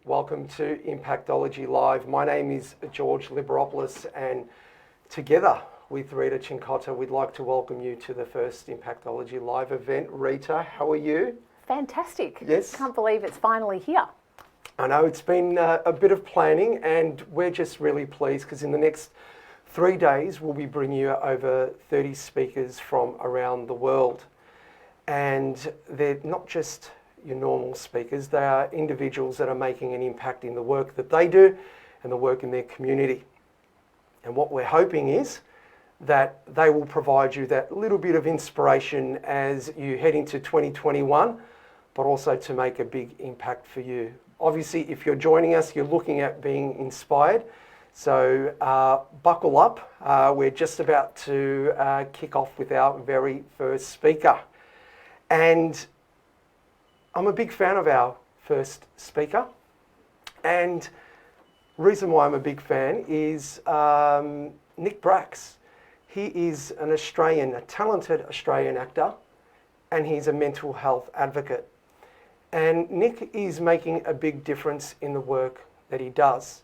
Welcome to Impactology Live. My name is George Liberopoulos, and together with Rita Cincotta, we'd like to welcome you to the first Impactology Live event. Rita, how are you? Fantastic. Yes. Can't believe it's finally here. I know it's been a bit of planning, and we're just really pleased because in the next 3 days, we'll be bringing you over 30 speakers from around the world. And they're not just your normal speakers, they are individuals that are making an impact in the work that they do and the work in their community. And what we're hoping is that they will provide you that little bit of inspiration as you head into 2021, but also to make a big impact for you. Obviously, if you're joining us, you're looking at being inspired. So buckle up. We're just about to kick off with our very first speaker. And I'm a big fan of our first speaker. And the reason why I'm a big fan is Nick Bracks. He is an Australian, a talented Australian actor, and he's a mental health advocate. And Nick is making a big difference in the work that he does.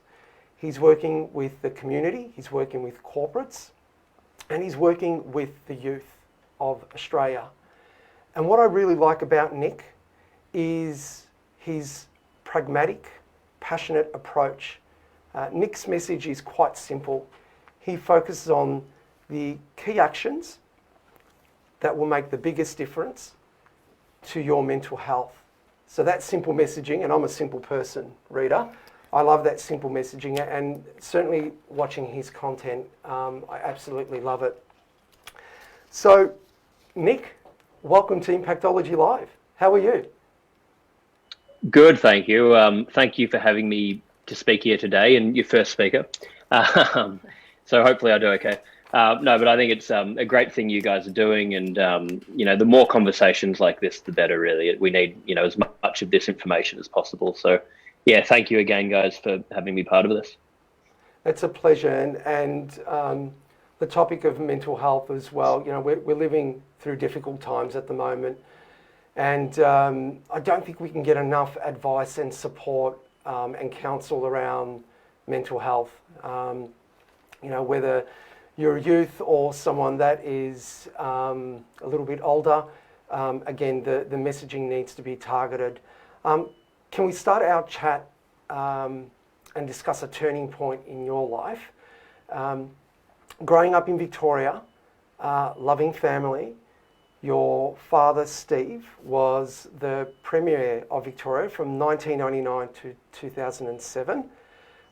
He's working with the community, he's working with corporates, and he's working with the youth of Australia. And what I really like about Nick is his pragmatic, passionate approach. Nick's message is quite simple. He focuses on the key actions that will make the biggest difference to your mental health. So that's simple messaging, and I'm a simple person, Rita. I love that simple messaging, and certainly watching his content, I absolutely love it. So, Nick, welcome to Impactology Live. How are you? Good, thank you. Thank you for having me to speak here today, and your first speaker. So hopefully I do okay. No, but I think it's a great thing you guys are doing, and the more conversations like this, the better. Really, we need as much of this information as possible. So, yeah, thank you again, guys, for having me part of this. It's a pleasure, and the topic of mental health as well. We're living through difficult times at the moment, and I don't think we can get enough advice and support and counsel around mental health. Whether you're a youth or someone that is a little bit older, again, the messaging needs to be targeted. Can we start our chat and discuss a turning point in your life? Growing up in Victoria, loving family, your father, Steve, was the Premier of Victoria from 1999 to 2007.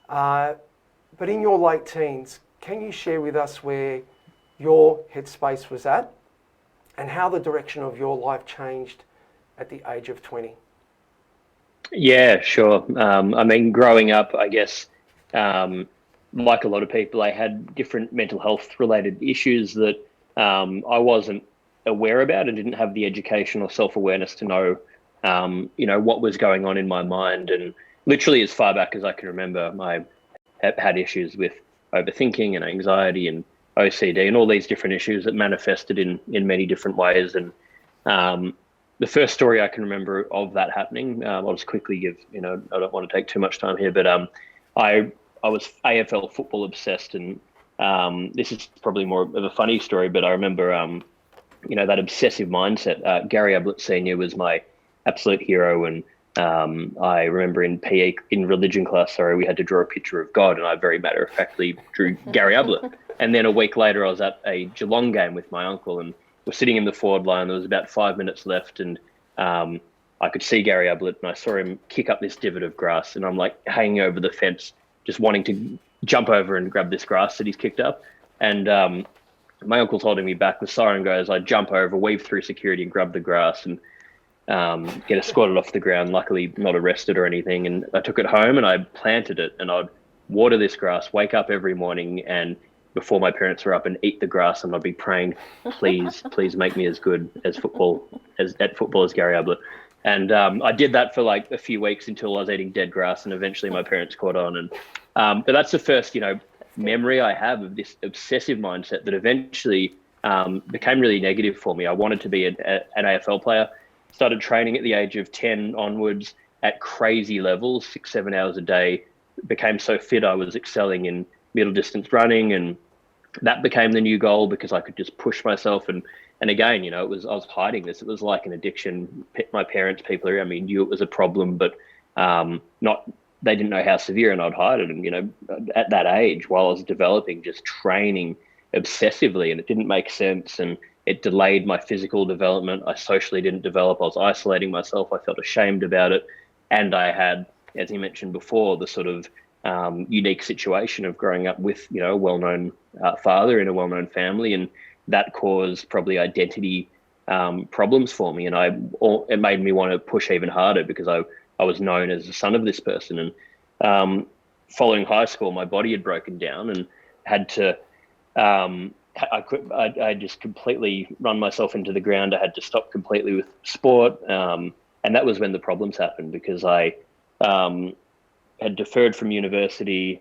But in your late teens, can you share with us where your headspace was at and how the direction of your life changed at the age of 20? Yeah, sure. Growing up, I guess, like a lot of people, I had different mental health related issues that I wasn't aware about and didn't have the education or self-awareness to know, what was going on in my mind. And literally as far back as I can remember, I had issues with overthinking and anxiety and OCD and all these different issues that manifested in many different ways. And the first story I can remember of that happening, I'll just quickly give, I don't want to take too much time here, but I was AFL football obsessed, and this is probably more of a funny story, but I remember, that obsessive mindset. Gary Ablett Sr. was my absolute hero, and I remember in PE, in religion class, we had to draw a picture of God, and I very matter-of-factly drew Gary Ablett. And then a week later, I was at a Geelong game with my uncle, and we're sitting in the forward line. There was about 5 minutes left, and I could see Gary Ablett, and I saw him kick up this divot of grass, and I'm like hanging over the fence, just wanting to jump over and grab this grass that he's kicked up. And my uncle's holding me back. The siren goes, I jump over, weave through security, and grab the grass, and get escorted off the ground, luckily not arrested or anything. And I took it home and I planted it, and I'd water this grass, wake up every morning, and before my parents were up, and eat the grass, and I'd be praying, please make me as good as football as Gary Ablett. And I did that for like a few weeks until I was eating dead grass, and eventually my parents caught on. And but that's the first memory I have of this obsessive mindset that eventually became really negative for me. I wanted to be an AFL player. Started training at the age of 10 onwards, at crazy levels, 6-7 hours a day, became so fit I was excelling in middle distance running, and that became the new goal because I could just push myself. And again, I was hiding this. It was like an addiction. My parents, people around me knew it was a problem, but not they didn't know how severe, and I'd hide it. And at that age, while I was developing, just training obsessively, and it didn't make sense, and it delayed my physical development. I socially didn't develop. I was isolating myself. I felt ashamed about it, and I had, as you mentioned before, the sort of unique situation of growing up with a well-known father in a well-known family, and that caused probably identity problems for me, and it made me want to push even harder because I was known as the son of this person. And following high school, my body had broken down and had to I just completely run myself into the ground. I had to stop completely with sport, and that was when the problems happened because I had deferred from university,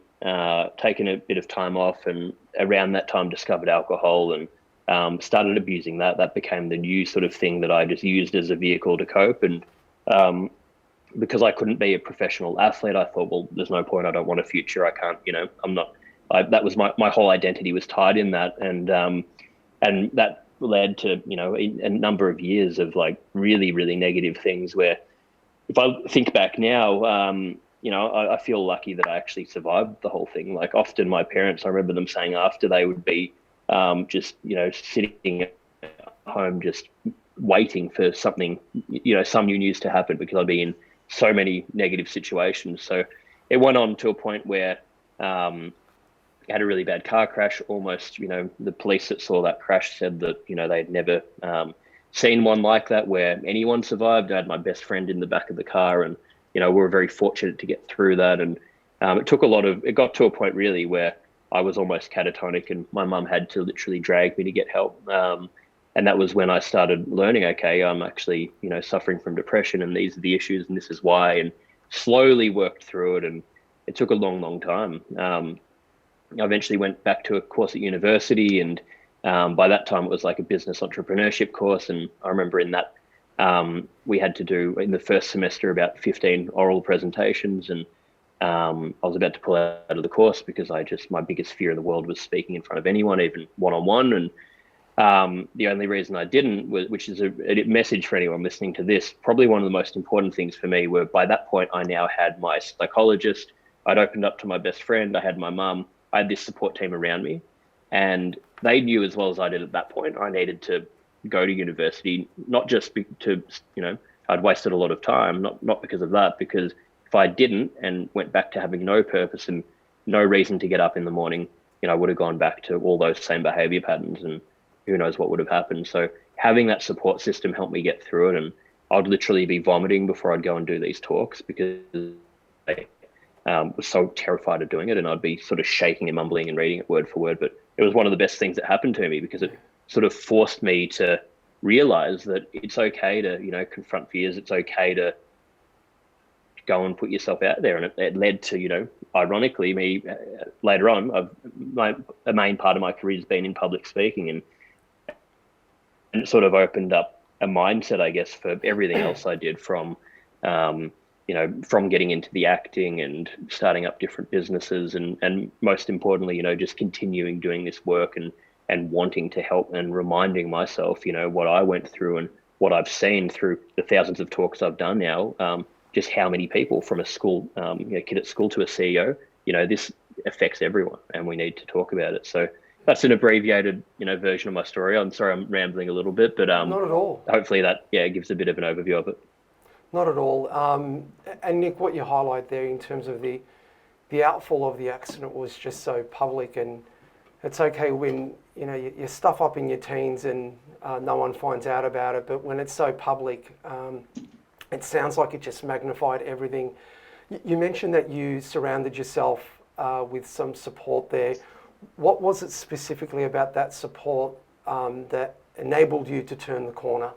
taken a bit of time off, and around that time discovered alcohol and started abusing that. That became the new sort of thing that I just used as a vehicle to cope. And because I couldn't be a professional athlete, I thought, well, there's no point. I don't want a future. I can't, I'm not. That was my whole identity was tied in that, and that led to a number of years of like really, really negative things. Where if I think back now, I feel lucky that I actually survived the whole thing. Like often my parents, I remember them saying after they would be just sitting at home just waiting for something, some new news to happen because I'd be in so many negative situations. So it went on to a point where I had a really bad car crash. Almost, the police that saw that crash said that, they'd never seen one like that where anyone survived. I had my best friend in the back of the car, and, we were very fortunate to get through that. And it got to a point really where I was almost catatonic, and my mum had to literally drag me to get help. And that was when I started learning, okay, I'm actually, suffering from depression, and these are the issues, and this is why, and slowly worked through it. And it took a long, long time. I eventually went back to a course at university, and by that time it was like a business entrepreneurship course. And I remember in that we had to do in the first semester about 15 oral presentations, and I was about to pull out of the course because my biggest fear in the world was speaking in front of anyone, even one-on-one. And the only reason I didn't, which is a message for anyone listening to this, probably one of the most important things for me were by that point I now had my psychologist. I'd opened up to my best friend. I had my mum. I had this support team around me, and they knew as well as I did at that point I needed to go to university, not just I'd wasted a lot of time, not because of that, because if I didn't and went back to having no purpose and no reason to get up in the morning, I would have gone back to all those same behavior patterns, and who knows what would have happened. So having that support system helped me get through it, and I'd literally be vomiting before I'd go and do these talks because I was so terrified of doing it, and I'd be sort of shaking and mumbling and reading it word for word. But it was one of the best things that happened to me because it sort of forced me to realize that it's okay to, confront fears. It's okay to go and put yourself out there. And it led to, ironically, me later on, a main part of my career has been in public speaking, and it sort of opened up a mindset, I guess, for everything else I did from getting into the acting and starting up different businesses, and most importantly, just continuing doing this work and wanting to help and reminding myself, what I went through and what I've seen through the thousands of talks I've done now, just how many people from a school, kid at school to a CEO, this affects everyone, and we need to talk about it. So that's an abbreviated, version of my story. I'm sorry, I'm rambling a little bit, but Not at all. hopefully that, gives a bit of an overview of it. Not at all. And Nick, what you highlight there in terms of the outfall of the accident was just so public, and it's okay when you stuff up in your teens and no one finds out about it, but when it's so public, it sounds like it just magnified everything. You mentioned that you surrounded yourself with some support there. What was it specifically about that support that enabled you to turn the corner?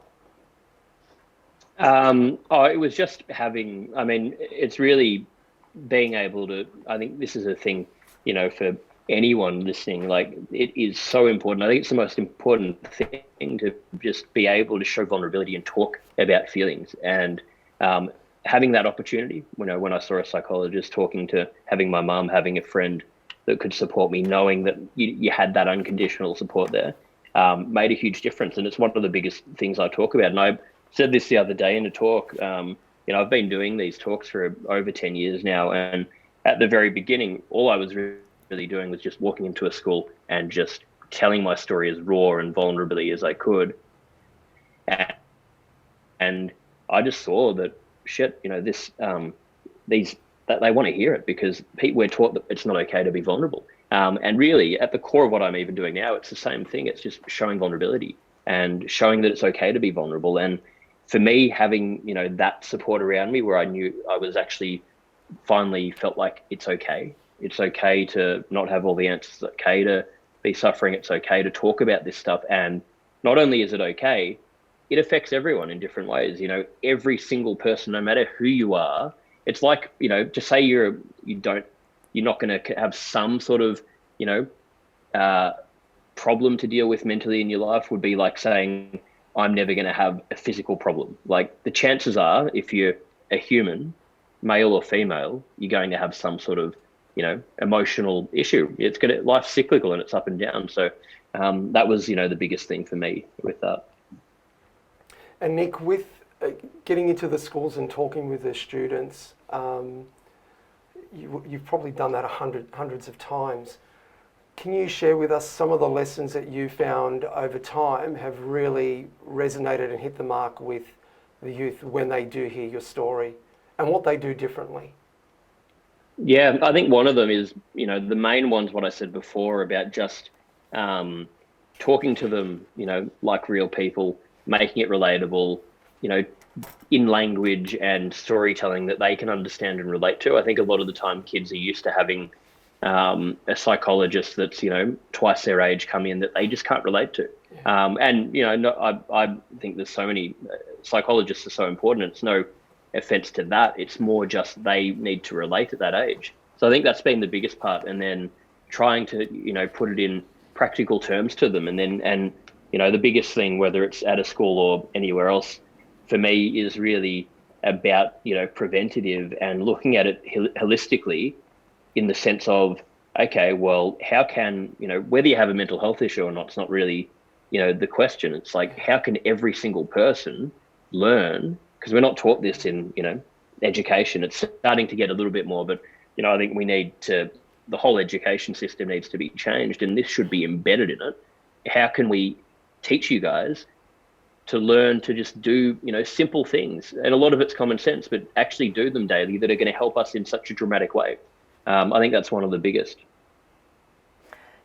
It was just it's really being able to, I think this is a thing, for anyone listening, like it is so important. I think it's the most important thing to just be able to show vulnerability and talk about feelings. And having that opportunity, when I saw a psychologist, having my mum, having a friend that could support me, knowing that you had that unconditional support there, made a huge difference. And it's one of the biggest things I talk about. And I said this the other day in a talk. I've been doing these talks for over 10 years now. And at the very beginning, all I was really doing was just walking into a school and just telling my story as raw and vulnerably as I could. And I just saw that shit, that they want to hear it, because we're taught that it's not okay to be vulnerable. And really, at the core of what I'm even doing now, it's the same thing. It's just showing vulnerability and showing that it's okay to be vulnerable. And for me, having, that support around me, where I knew I was actually finally felt like it's okay. It's okay to not have all the answers. It's okay to be suffering. It's okay to talk about this stuff. And not only is it okay, it affects everyone in different ways. Every single person, no matter who you are. It's like, to say you're not going to have some sort of, problem to deal with mentally in your life would be like saying, I'm never going to have a physical problem. Like, the chances are, if you're a human, male or female, you're going to have some sort of, emotional issue. Life's cyclical and it's up and down. So that was, the biggest thing for me with that. And Nick, with getting into the schools and talking with the students, you've probably done that hundreds of times. Can you share with us some of the lessons that you found over time have really resonated and hit the mark with the youth when they do hear your story, and what they do differently? Yeah, I think one of them is, the main one's what I said before about just talking to them, like real people, making it relatable, in language and storytelling that they can understand and relate to. I think a lot of the time kids are used to having a psychologist that's, twice their age come in that they just can't relate to. Yeah. I think there's so many psychologists are so important. It's no offense to that. It's more just they need to relate at that age. So I think that's been the biggest part. And then trying to, put it in practical terms to them. And the biggest thing, whether it's at a school or anywhere else, for me is really about, preventative and looking at it holistically, in the sense of, okay, well, how can, whether you have a mental health issue or not, it's not really, the question. It's like, how can every single person learn? Because we're not taught this in, education. It's starting to get a little bit more, but, I think the whole education system needs to be changed, and this should be embedded in it. How can we teach you guys to learn to just do, simple things? And a lot of it's common sense, but actually do them daily that are going to help us in such a dramatic way. I think that's one of the biggest.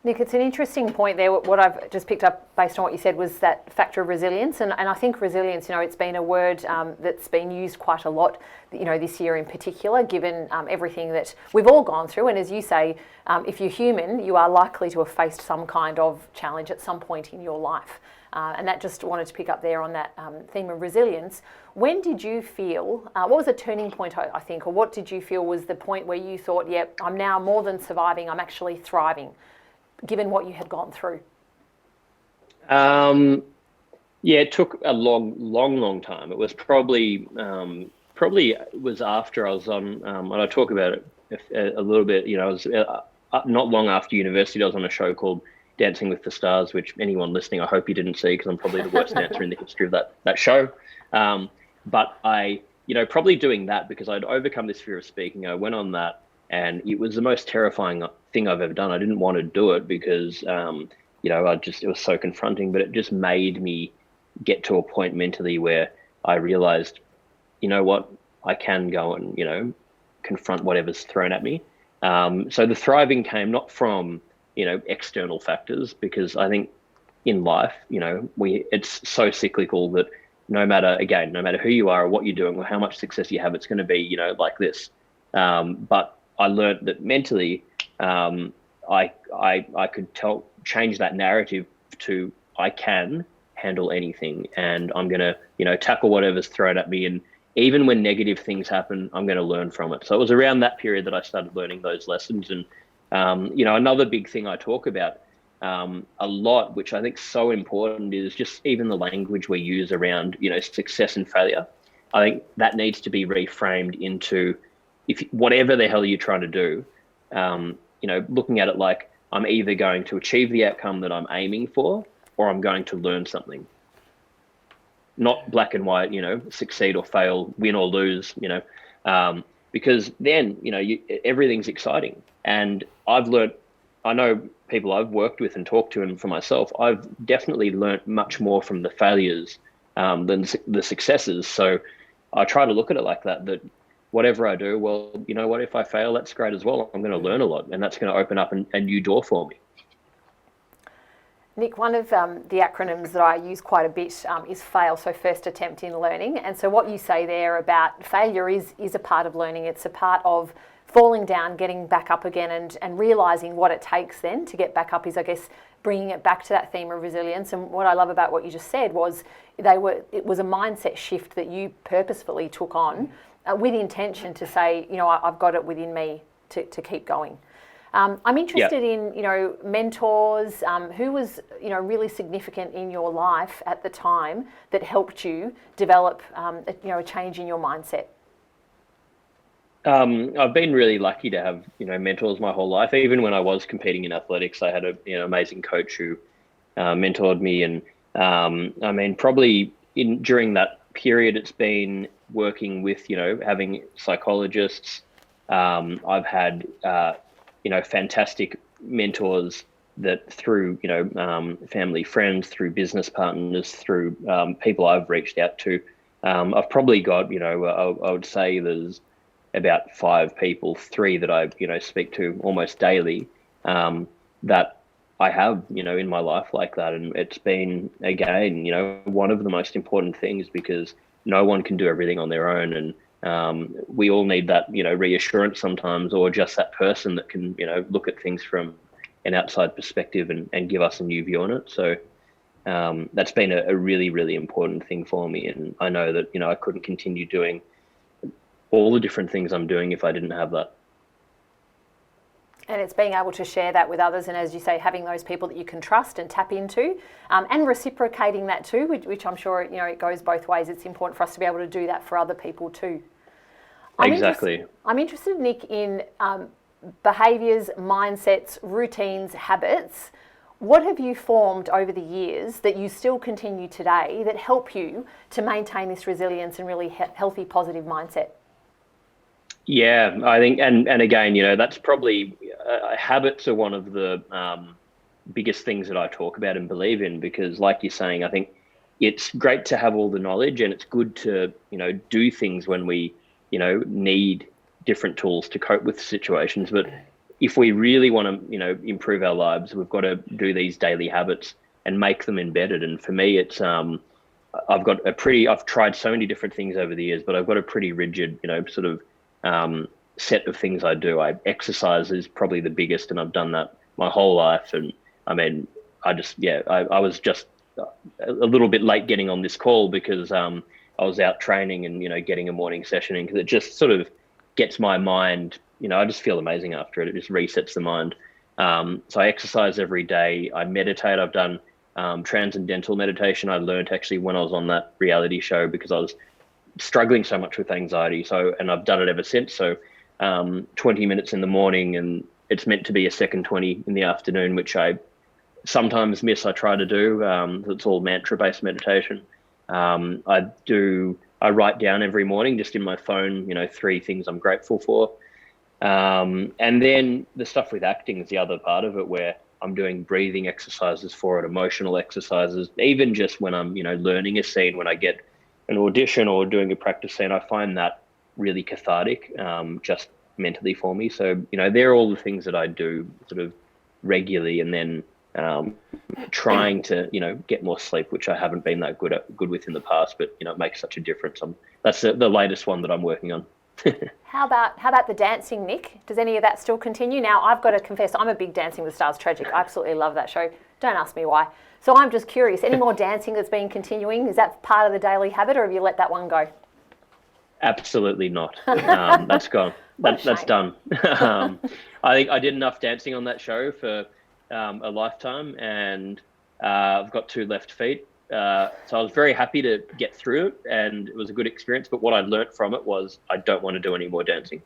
Nick, it's an interesting point there. What I've just picked up based on what you said was that factor of resilience. And I think resilience, it's been a word that's been used quite a lot, this year in particular, given everything that we've all gone through. And as you say, if you're human, you are likely to have faced some kind of challenge at some point in your life. And that just wanted to pick up there on that theme of resilience. When did you feel, what was a turning point, I think, or what did you feel was the point where you thought, yep, I'm now more than surviving, I'm actually thriving, given what you had gone through? It took a long time. It was probably it was after I was on, and I talk about it a little bit, I was not long after university, I was on a show called Dancing with the Stars, which anyone listening, I hope you didn't see, because I'm probably the worst dancer in the history of that show. But I, probably doing that because I'd overcome this fear of speaking. I went on that, and it was the most terrifying thing I've ever done. I didn't want to do it because, it was so confronting, but it just made me get to a point mentally where I realized, what, I can go and, confront whatever's thrown at me. So the thriving came not from, external factors, because I think in life, it's so cyclical that no matter who you are or what you're doing or how much success you have, it's going to be, like this. But I learned that mentally, I could change that narrative to, I can handle anything, and I'm going to, tackle whatever's thrown at me. And even when negative things happen, I'm going to learn from it. So it was around that period that I started learning those lessons. And, another big thing I talk about a lot, which I think is so important, is just even the language we use around, success and failure. I think that needs to be reframed into, if whatever the hell you're trying to do, looking at it like, I'm either going to achieve the outcome that I'm aiming for, or I'm going to learn something. Not black and white, succeed or fail, win or lose, because then, everything's exciting. And I know people I've worked with and talked to, and for myself, I've definitely learnt much more from the failures than the successes. So I try to look at it like that whatever I do, well, you know what, if I fail, that's great as well. I'm going to learn a lot, and that's going to open up a new door for me. Nick, one of the acronyms that I use quite a bit is FAIL, so first attempt in learning. And so what you say there about failure is a part of learning. It's a part of falling down, getting back up again, and realising what it takes then to get back up is, I guess, bringing it back to that theme of resilience. And what I love about what you just said was it was a mindset shift that you purposefully took on with intention to say, I've got it within me to keep going. I'm interested in, mentors, who was, really significant in your life at the time that helped you develop, a change in your mindset. I've been really lucky to have, mentors my whole life. Even when I was competing in athletics, I had an amazing coach who mentored me. And probably during that period, it's been working with, having psychologists. I've had, fantastic mentors that through, family, friends, through business partners, through people I've reached out to. I've probably got, I would say there's about 5 people, 3 that I, speak to almost daily, that I have, in my life like that. And it's been, again, one of the most important things, because no one can do everything on their own. And we all need that, reassurance sometimes, or just that person that can, look at things from an outside perspective and give us a new view on it. So that's been a really, really important thing for me. And I know that, I couldn't continue doing all the different things I'm doing if I didn't have that. And it's being able to share that with others, and as you say, having those people that you can trust and tap into, and reciprocating that too, which I'm sure, it goes both ways. It's important for us to be able to do that for other people too. Exactly. I'm interested, Nick, in behaviours, mindsets, routines, habits. What have you formed over the years that you still continue today that help you to maintain this resilience and really healthy, positive mindset? Yeah, I think, and again, that's probably habits are one of the biggest things that I talk about and believe in, because like you're saying, I think it's great to have all the knowledge, and it's good to, do things when we, need different tools to cope with situations. But if we really want to, improve our lives, we've got to do these daily habits and make them embedded. And for me, it's, I've tried so many different things over the years, but I've got a pretty rigid, sort of, set of things I do. Exercise is probably the biggest, and I've done that my whole life. And I mean, I was just a little bit late getting on this call because I was out training and, getting a morning session in, because it just sort of gets my mind, I just feel amazing after it. It just resets the mind. So I exercise every day. I meditate. I've done transcendental meditation. I learned actually when I was on that reality show, because I was struggling so much with anxiety. And I've done it ever since. So 20 minutes in the morning, and it's meant to be a second 20 in the afternoon, which I sometimes miss. I try to do. It's all mantra-based meditation. I write down every morning just in my phone, 3 things I'm grateful for. And then the stuff with acting is the other part of it, where I'm doing breathing exercises for it, emotional exercises, even just when I'm, learning a scene, when I get an audition or doing a practice scene, I find that really cathartic, just mentally for me. So, they're all the things that I do sort of regularly, and then trying to, get more sleep, which I haven't been that good with in the past, but, it makes such a difference. That's the latest one that I'm working on. How about the dancing, Nick? Does any of that still continue? Now, I've got to confess, I'm a big Dancing with the Stars tragic. I absolutely love that show. Don't ask me why. So I'm just curious, any more dancing that's been continuing? Is that part of the daily habit, or have you let that one go? Absolutely not. That's gone. That's done. I think I did enough dancing on that show for a lifetime, and I've got 2 left feet. So I was very happy to get through it, and it was a good experience. But what I learnt from it was I don't want to do any more dancing.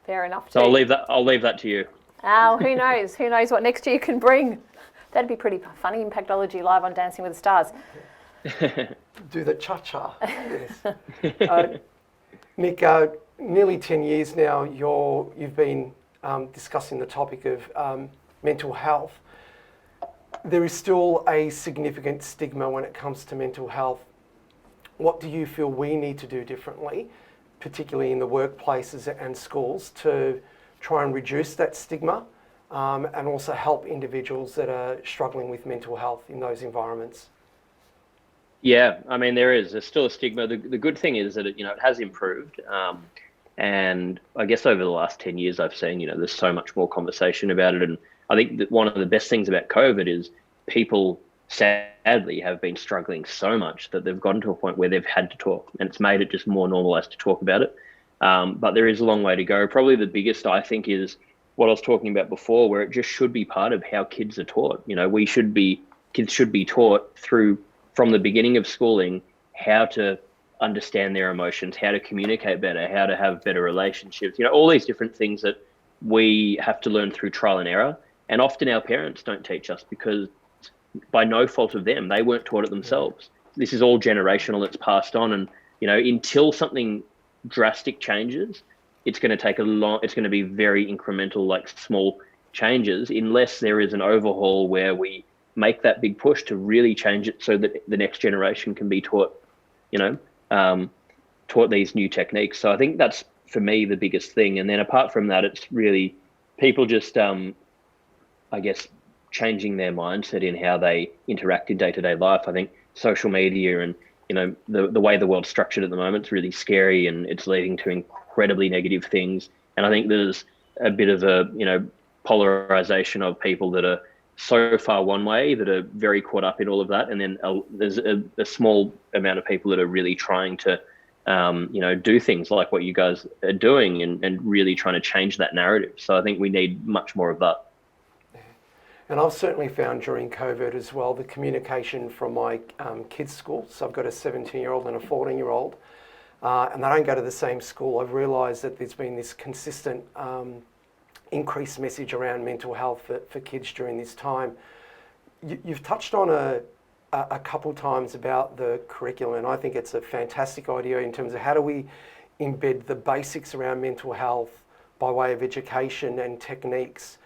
Fair enough. So too. I'll leave that to you. Oh, who knows? Who knows what next year can bring? That'd be pretty funny. Impactology live on Dancing with the Stars. Do the cha-cha. Yes. Nick, nearly 10 years now, you've been discussing the topic of mental health. There is still a significant stigma when it comes to mental health. What do you feel we need to do differently, particularly in the workplaces and schools, to try and reduce that stigma and also help individuals that are struggling with mental health in those environments? Yeah, I mean, there's still a stigma. The good thing is that it has improved. And I guess over the last 10 years, I've seen, there's so much more conversation about it. And I think that one of the best things about COVID is people sadly have been struggling so much that they've gotten to a point where they've had to talk, and it's made it just more normalized to talk about it. But there is a long way to go. Probably the biggest, I think, is what I was talking about before, where it just should be part of how kids are taught. Kids should be taught from the beginning of schooling how to understand their emotions, how to communicate better, how to have better relationships, all these different things that we have to learn through trial and error. And often our parents don't teach us because by no fault of them, they weren't taught it themselves. This is all generational, it's passed on. And, until something drastic changes, it's going to be very incremental, like small changes, unless there is an overhaul where we make that big push to really change it so that the next generation can be taught these new techniques. So I think that's, for me, the biggest thing. And then apart from that, it's really people just, I guess, changing their mindset in how they interact in day-to-day life. I think social media and, the way the world's structured at the moment is really scary, and it's leading to incredibly negative things. And I think there's a bit of a, polarization of people that are so far one way, that are very caught up in all of that. And then there's a small amount of people that are really trying to, do things like what you guys are doing and really trying to change that narrative. So I think we need much more of that. And I've certainly found during COVID as well, the communication from my kids' school. So I've got a 17-year-old and a 14-year-old, and they don't go to the same school. I've realised that there's been this consistent increased message around mental health for kids during this time. You've touched on a couple times about the curriculum, and I think it's a fantastic idea in terms of how do we embed the basics around mental health by way of education and techniques.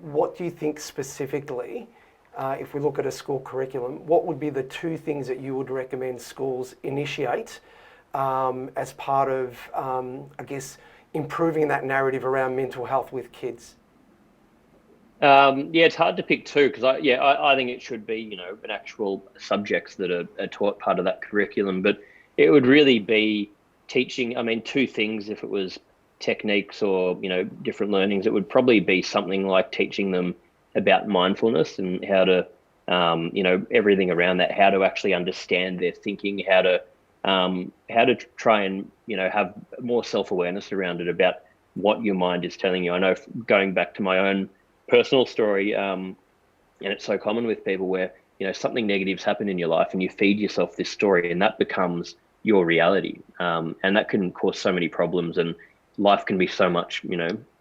What do you think specifically, if we look at a school curriculum, what would be the two things that you would recommend schools initiate as part of, I guess, improving that narrative around mental health with kids? It's hard to pick two because I think it should be, an actual subjects that are taught part of that curriculum, but it would really be teaching, two things. If it was techniques or, different learnings, it would probably be something like teaching them about mindfulness and how to, everything around that, how to actually understand their thinking, how to try and, have more self-awareness around it, about what your mind is telling you. I know, going back to my own personal story, and it's so common with people where, something negative's happened in your life and you feed yourself this story and that becomes your reality. And that can cause so many problems, and life can be so much,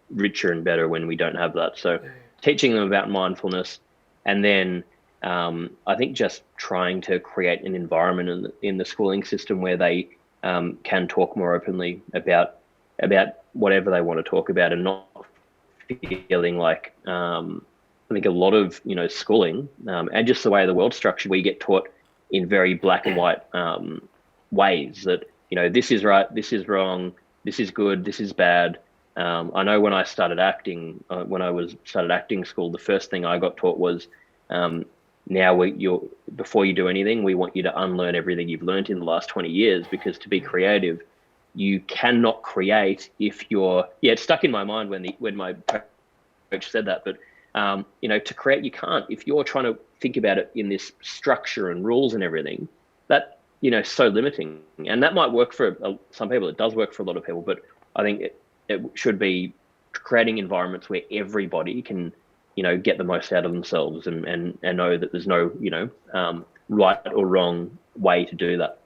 richer and better when we don't have that. So teaching them about mindfulness, and then I think just trying to create an environment in the schooling system where they can talk more openly about whatever they want to talk about, and not feeling like, I think a lot of, schooling and just the way the world's structured, we get taught in very black and white ways that, this is right, this is wrong, this is good, this is bad. I know when I started acting, started acting school, the first thing I got taught was, before you do anything, we want you to unlearn everything you've learned in the last 20 years, because to be creative, you cannot create if you're, it stuck in my mind when my coach said that, but to create, you can't, if you're trying to think about it in this structure and rules and everything, that, so limiting. And that might work for some people, it does work for a lot of people, but I think it should be creating environments where everybody can get the most out of themselves and know that there's no, right or wrong way to do that.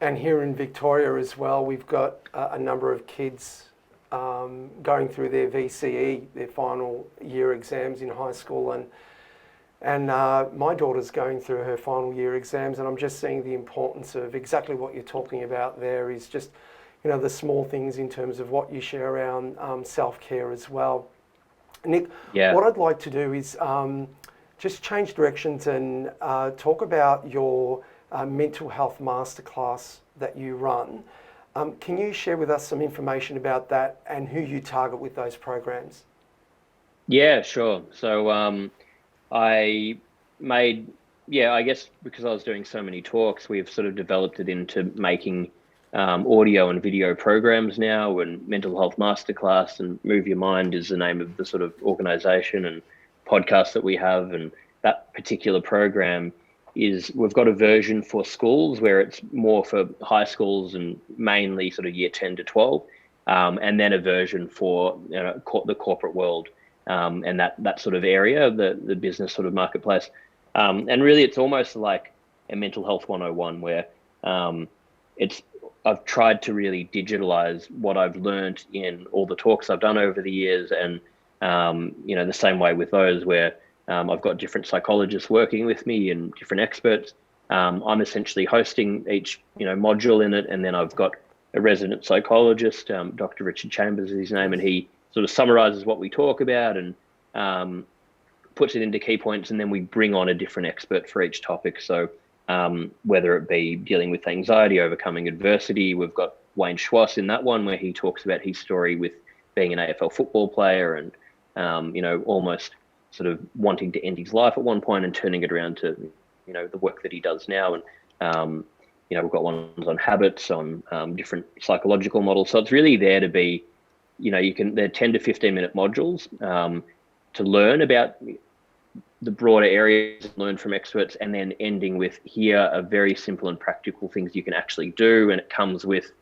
And here in Victoria as well, we've got a number of kids going through their VCE, their final year exams in high school, and my daughter's going through her final year exams, and I'm just seeing the importance of exactly what you're talking about there is just, the small things in terms of what you share around self-care as well. Nick, what I'd like to do is just change directions and talk about your mental health masterclass that you run. Can you share with us some information about that and who you target with those programs? Yeah, sure. So I guess because I was doing so many talks, we've sort of developed it into making audio and video programs now, and Mental Health Masterclass and Move Your Mind is the name of the sort of organization and podcast that we have. And that particular program we've got a version for schools where it's more for high schools and mainly sort of year 10 to 12, and then a version for the corporate world and that sort of area, the business sort of marketplace. And really it's almost like a mental health 101 where I've tried to really digitalize what I've learned in all the talks I've done over the years, and the same way with those where I've got different psychologists working with me and different experts. I'm essentially hosting each module in it, and then I've got a resident psychologist, Dr. Richard Chambers is his name, and he sort of summarizes what we talk about and puts it into key points, and then we bring on a different expert for each topic. So whether it be dealing with anxiety, overcoming adversity, we've got Wayne Schwass in that one where he talks about his story with being an AFL football player and almost sort of wanting to end his life at one point and turning it around to the work that he does now. And we've got ones on habits, on different psychological models. So it's really there to be, they're 10 to 15 minute modules to learn about the broader areas, learn from experts, and then ending with here are very simple and practical things you can actually do. And it comes with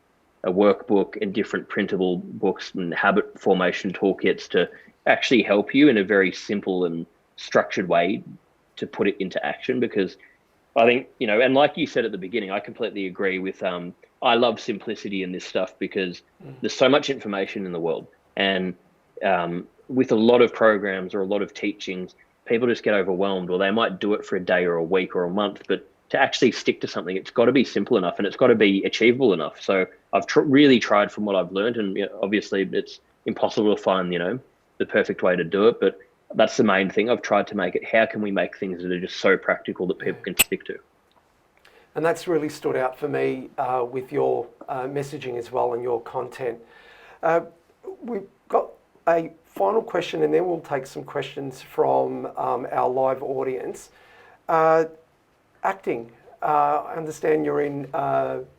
a workbook and different printable books and habit formation toolkits to actually help you in a very simple and structured way to put it into action. Because I think, and like you said at the beginning, I completely agree with, I love simplicity in this stuff because there's so much information in the world. And with a lot of programs or a lot of teachings, people just get overwhelmed, or they might do it for a day or a week or a month, but to actually stick to something, it's got to be simple enough and it's got to be achievable enough. So I've really tried from what I've learned, and obviously it's impossible to find, the perfect way to do it, but that's the main thing. I've tried to make it, how can we make things that are just so practical that people can stick to? And that's really stood out for me with your messaging as well and your content. We've got a final question, and then we'll take some questions from our live audience. Acting. I understand you're in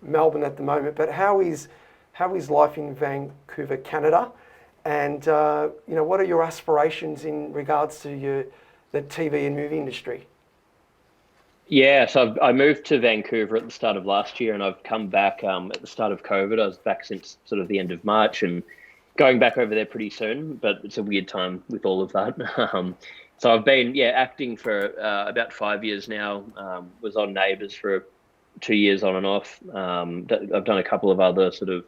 Melbourne at the moment, but how is life in Vancouver, Canada? And what are your aspirations in regards to the TV and movie industry? Yeah, so I moved to Vancouver at the start of last year, and I've come back at the start of COVID. I was back since sort of the end of March, and going back over there pretty soon, but it's a weird time with all of that. So I've been, acting for about 5 years now. Was on Neighbours for 2 years on and off. I've done a couple of other sort of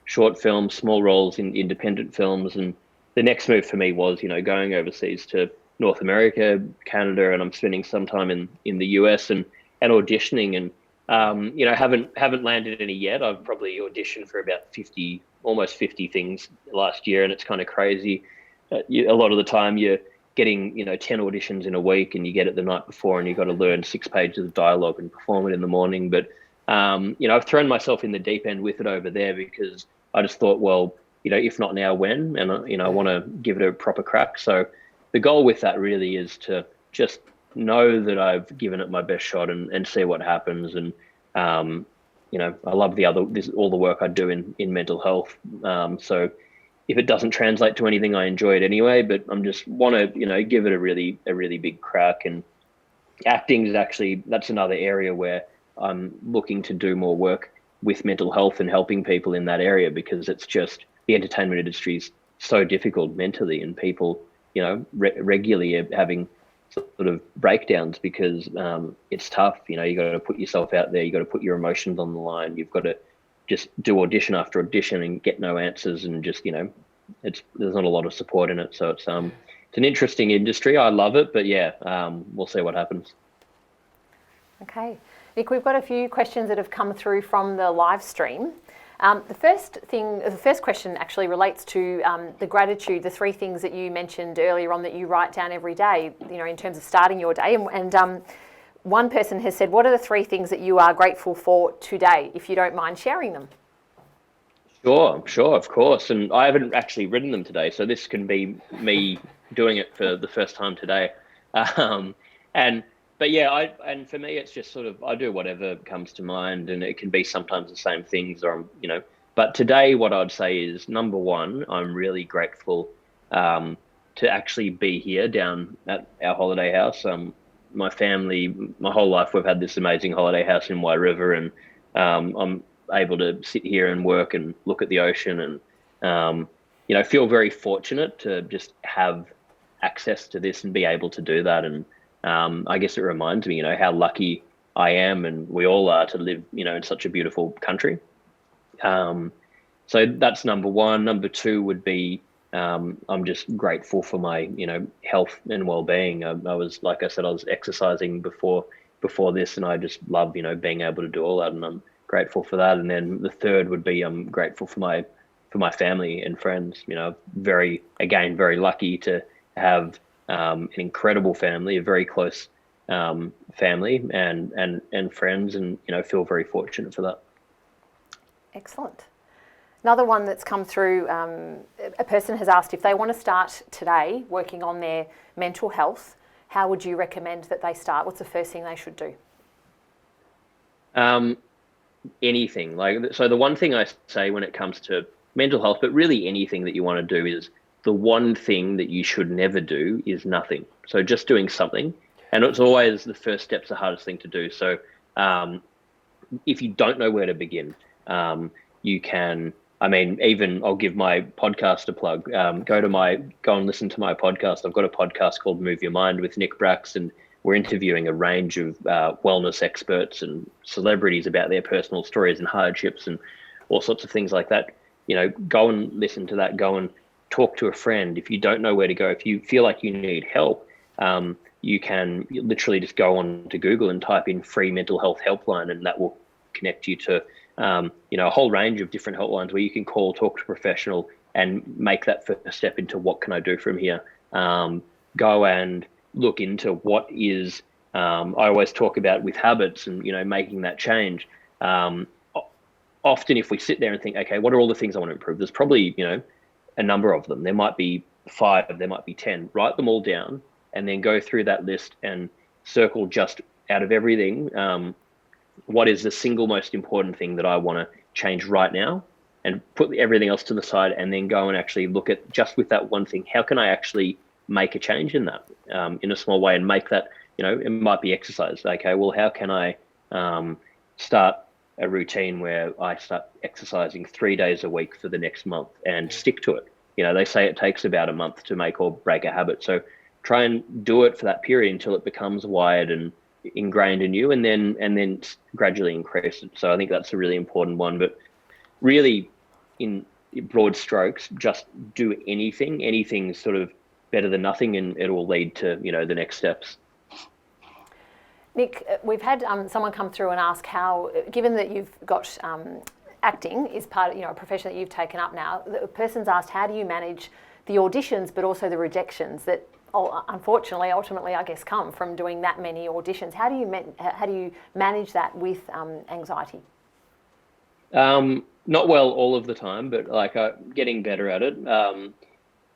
short films, small roles in independent films. And the next move for me was, going overseas to North America, Canada, and I'm spending some time in the US and auditioning. And, haven't landed any yet. I've probably auditioned for about 50, almost 50 things last year. And it's kind of crazy. A lot of the time you're getting 10 auditions in a week, and you get it the night before, and you've got to learn 6 pages of dialogue and perform it in the morning. But I've thrown myself in the deep end with it over there because I just thought, well, if not now, when? And I want to give it a proper crack. So the goal with that really is to just know that I've given it my best shot and see what happens. And I love all the work I do in mental health. So if it doesn't translate to anything, I enjoy it anyway, but I'm just want to, give it a really big crack. And acting is actually, that's another area where I'm looking to do more work with mental health and helping people in that area, because it's just, the entertainment industry is so difficult mentally, and people, regularly having sort of breakdowns because it's tough. You got to put yourself out there. You got to put your emotions on the line. You've got to just do audition after audition and get no answers, and just there's not a lot of support in it. So it's an interesting industry. I love it, but we'll see what happens. Okay, Nick, we've got a few questions that have come through from the live stream. The first question actually relates to the gratitude, the 3 things that you mentioned earlier on that you write down every day, in terms of starting your day. And one person has said, what are the 3 things that you are grateful for today, if you don't mind sharing them? Sure, of course. And I haven't actually written them today, so this can be me doing it for the first time today. But for me, it's just sort of, I do whatever comes to mind, and it can be sometimes the same things, but today what I'd say is, number 1, I'm really grateful to actually be here down at our holiday house. My family, my whole life, we've had this amazing holiday house in White River, and I'm able to sit here and work and look at the ocean and, feel very fortunate to just have access to this and be able to do that. And I guess it reminds me, how lucky I am, and we all are, to live, in such a beautiful country. So that's number 1. Number 2 would be, I'm just grateful for my, health and well-being. I was, like I said, I was exercising before this, and I just love, being able to do all that, and I'm grateful for that. And then the 3rd would be, I'm grateful for my family and friends. Very lucky to have an incredible family, a very close family, and friends, and feel very fortunate for that. Excellent. Another one that's come through, a person has asked if they want to start today working on their mental health, how would you recommend that they start? What's the first thing they should do? Anything. So the one thing I say when it comes to mental health, but really anything that you want to do, is the one thing that you should never do is nothing. So just doing something, and it's always the first step's the hardest thing to do. So if you don't know where to begin, you can, even I'll give my podcast a plug. Go and listen to my podcast. I've got a podcast called Move Your Mind with Nick Bracks, and we're interviewing a range of wellness experts and celebrities about their personal stories and hardships and all sorts of things like that. Go and listen to that. Go and talk to a friend. If you don't know where to go, if you feel like you need help, you can literally just go on to Google and type in free mental health helpline, and that will connect you to a whole range of different helplines where you can call, talk to a professional, and make that first step into what can I do from here. Go and look into what is, I always talk about with habits and, making that change. Often if we sit there and think, okay, what are all the things I want to improve? There's probably, a number of them. There might be 5, there might be 10. Write them all down and then go through that list and circle, just out of everything, what is the single most important thing that I want to change right now, and put everything else to the side, and then go and actually look at, just with that one thing, how can I actually make a change in that, in a small way, and make that, it might be exercise. Okay, well, how can I start a routine where I start exercising 3 days a week for the next month and stick to it? They say it takes about a month to make or break a habit. So try and do it for that period until it becomes wired and ingrained in you, and then gradually increase it. So I think that's a really important one. But really, in broad strokes, just do anything sort of better than nothing, and it will lead to the next steps. Nick, we've had someone come through and ask how, given that you've got acting is part of a profession that you've taken up now, the person's asked, how do you manage the auditions but also the rejections that unfortunately ultimately I guess come from doing that many auditions? How do you manage that with anxiety? Not well all of the time, but getting better at it.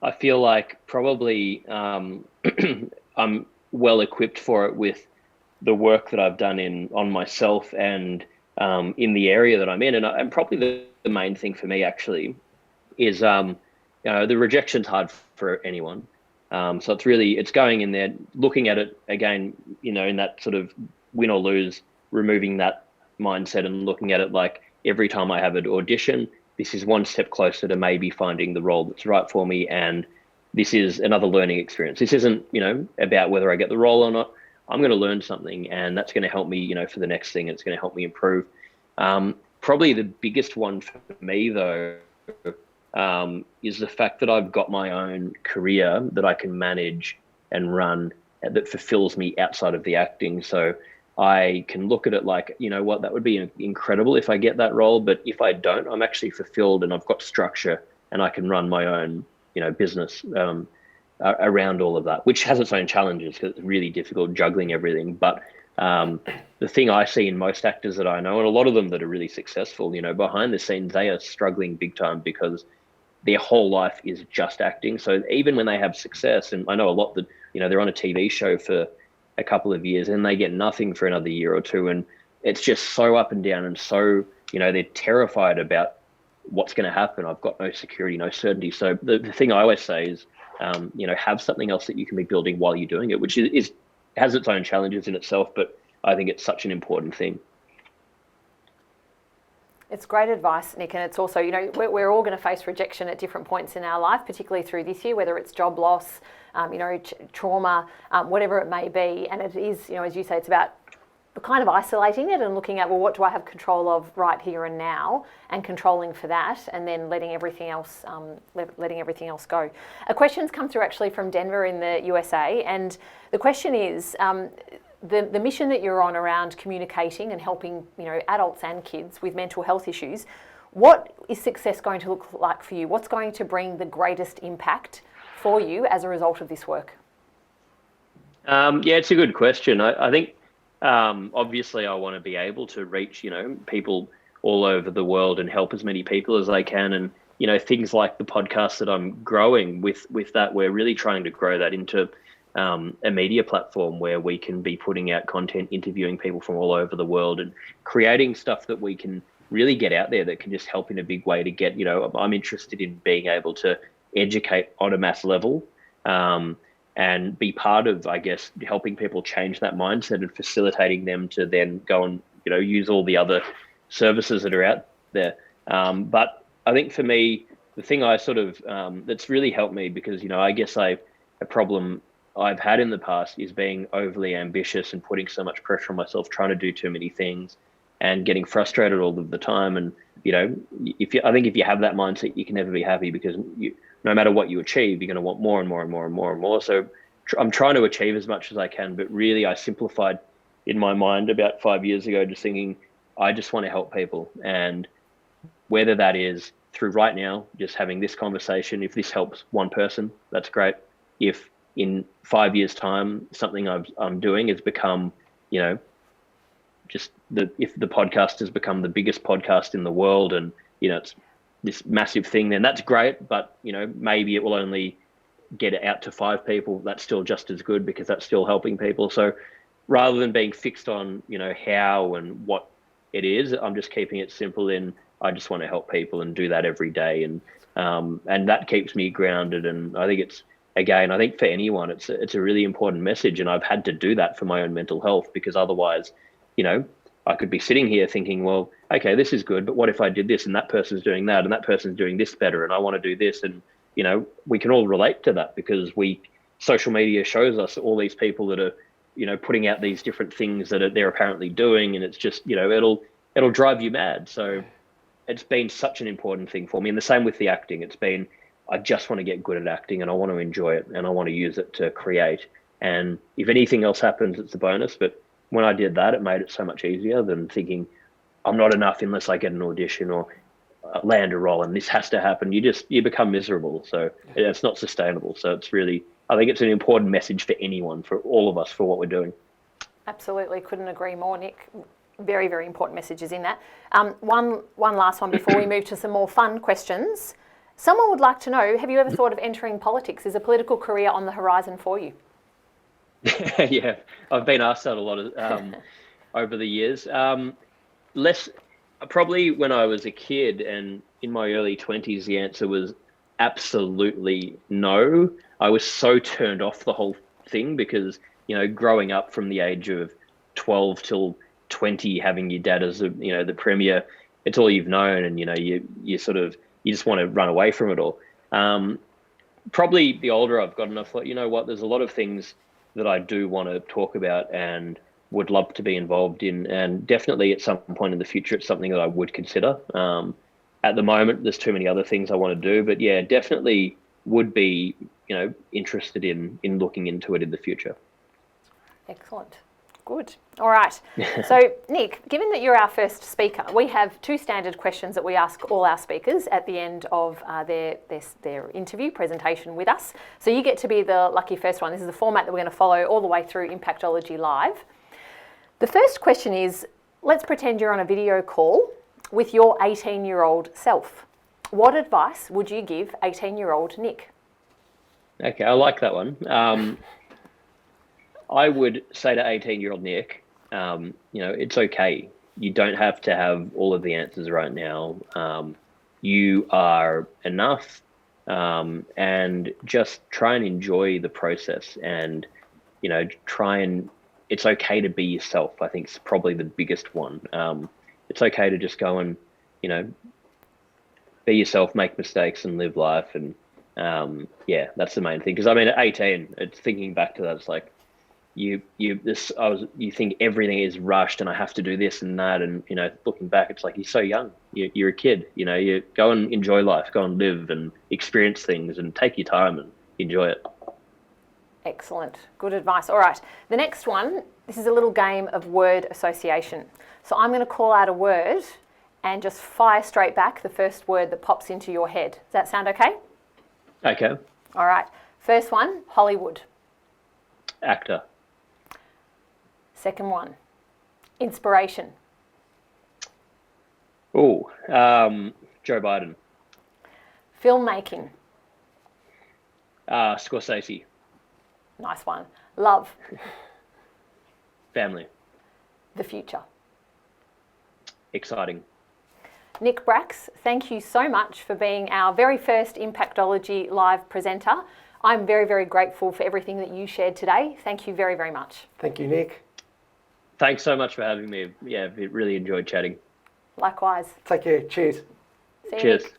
I feel like probably I'm well equipped for it with the work that I've done on myself and in the area that I'm in. And probably the main thing for me actually is the rejection's hard for anyone. So it's going in there, looking at it again, in that sort of win or lose, removing that mindset and looking at it like every time I have an audition, this is one step closer to maybe finding the role that's right for me. And this is another learning experience. This isn't, about whether I get the role or not. I'm going to learn something, and that's going to help me, for the next thing. It's going to help me improve. Probably the biggest one for me, though, is the fact that I've got my own career that I can manage and run that fulfills me outside of the acting. So I can look at it like, that would be incredible if I get that role. But if I don't, I'm actually fulfilled and I've got structure and I can run my own, business around all of that, which has its own challenges because it's really difficult juggling everything. But the thing I see in most actors that I know, and a lot of them that are really successful, behind the scenes, they are struggling big time because their whole life is just acting. So even when they have success, and I know a lot that, they're on a TV show for a couple of years and they get nothing for another year or two. And it's just so up and down and so, they're terrified about what's going to happen. I've got no security, no certainty. So the thing I always say is, have something else that you can be building while you're doing it, which has its own challenges in itself, but I think it's such an important thing. It's great advice, Nick, and it's also, we're all going to face rejection at different points in our life, particularly through this year, whether it's job loss, trauma, whatever it may be. And it is, as you say, it's about kind of isolating it and looking at, well, what do I have control of right here and now, and controlling for that, and then letting everything else go. A question's come through actually from Denver in the USA, and the question is, the mission that you're on around communicating and helping, adults and kids with mental health issues, what is success going to look like for you? What's going to bring the greatest impact for you as a result of this work? It's a good question. I think obviously I want to be able to reach, people all over the world and help as many people as I can. And, things like the podcast that I'm growing with that, we're really trying to grow that into a media platform where we can be putting out content, interviewing people from all over the world and creating stuff that we can really get out there that can just help in a big way to get, I'm interested in being able to educate on a mass level and be part of, I guess, helping people change that mindset and facilitating them to then go and, use all the other services that are out there. But I think for me, the thing I sort of, that's really helped me because, I guess a problem I've had in the past is being overly ambitious and putting so much pressure on myself, trying to do too many things and getting frustrated all of the time. And, I think if you have that mindset, you can never be happy because no matter what you achieve, you're going to want more and more and more and more and more. So I'm trying to achieve as much as I can, but really I simplified in my mind about 5 years ago, just thinking, I just want to help people. And whether that is through right now, just having this conversation, if this helps one person, that's great. If in 5 years' time, something I'm doing has become, if the podcast has become the biggest podcast in the world and, it's this massive thing, then that's great. But, maybe it will only get it out to 5 people. That's still just as good because that's still helping people. So rather than being fixed on, how and what it is, I'm just keeping it simple in, I just want to help people and do that every day. And that keeps me grounded. And I think I think for anyone, it's a really important message. And I've had to do that for my own mental health because otherwise, I could be sitting here thinking, well, okay, this is good, but what if I did this and that person's doing that and that person's doing this better and I want to do this? And, we can all relate to that because social media shows us all these people that are, putting out these different things that they're apparently doing. And it's just, it'll drive you mad. So it's been such an important thing for me. And the same with the acting. It's been, I just want to get good at acting and I want to enjoy it and I want to use it to create. And if anything else happens, it's a bonus. But when I did that, it made it so much easier than thinking I'm not enough unless I get an audition or land a role and this has to happen. You become miserable. So it's not sustainable. So it's really, I think it's an important message for anyone, for all of us, for what we're doing. Absolutely. Couldn't agree more, Nick. Very, very important messages in that. One last one before we move to some more fun questions. Someone would like to know, have you ever thought of entering politics? Is a political career on the horizon for you? Yeah, I've been asked that a lot over the years. Less, probably when I was a kid and in my early 20s, the answer was absolutely no. I was so turned off the whole thing because, growing up from the age of 12 till 20, having your dad as the premier, it's all you've known. And, you just want to run away from it all. probably the older I've gotten, I thought, you know what, there's a lot of things that I do want to talk about and would love to be involved in. And definitely at some point in the future, it's something that I would consider. At the moment, there's too many other things I want to do, but yeah, definitely would be, interested in looking into it in the future. Excellent. Good. All right. So, Nick, given that you're our first speaker, we have 2 standard questions that we ask all our speakers at the end of their interview presentation with us. So you get to be the lucky first one. This is the format that we're going to follow all the way through Impactology Live. The first question is, let's pretend you're on a video call with your 18-year-old self. What advice would you give 18-year-old Nick? Okay, I like that one. I would say to 18-year-old Nick, it's okay. You don't have to have all of the answers right now. You are enough, and just try and enjoy the process, and it's okay to be yourself. I think it's probably the biggest one. It's okay to just go and be yourself, make mistakes, and live life. And that's the main thing. Because at 18, it's thinking back to that. It's like you think everything is rushed, and I have to do this and that. And looking back, it's like you're so young. You're a kid. You go and enjoy life, go and live and experience things, and take your time and enjoy it. Excellent. Good advice. All right. The next one, this is a little game of word association. So I'm going to call out a word and just fire straight back the first word that pops into your head. Does that sound okay? Okay. All right. First one, Hollywood. Actor. Second one, inspiration. Oh, Joe Biden. Filmmaking. Scorsese. Nice one. Love. Family. The future. Exciting. Nick Bracks, thank you so much for being our very first Impactology Live presenter. I'm very, very grateful for everything that you shared today. Thank you very, very much. Thank you, Nick. Thanks so much for having me. Yeah, really enjoyed chatting. Likewise. Take care. Cheers. See you, Cheers. Nick.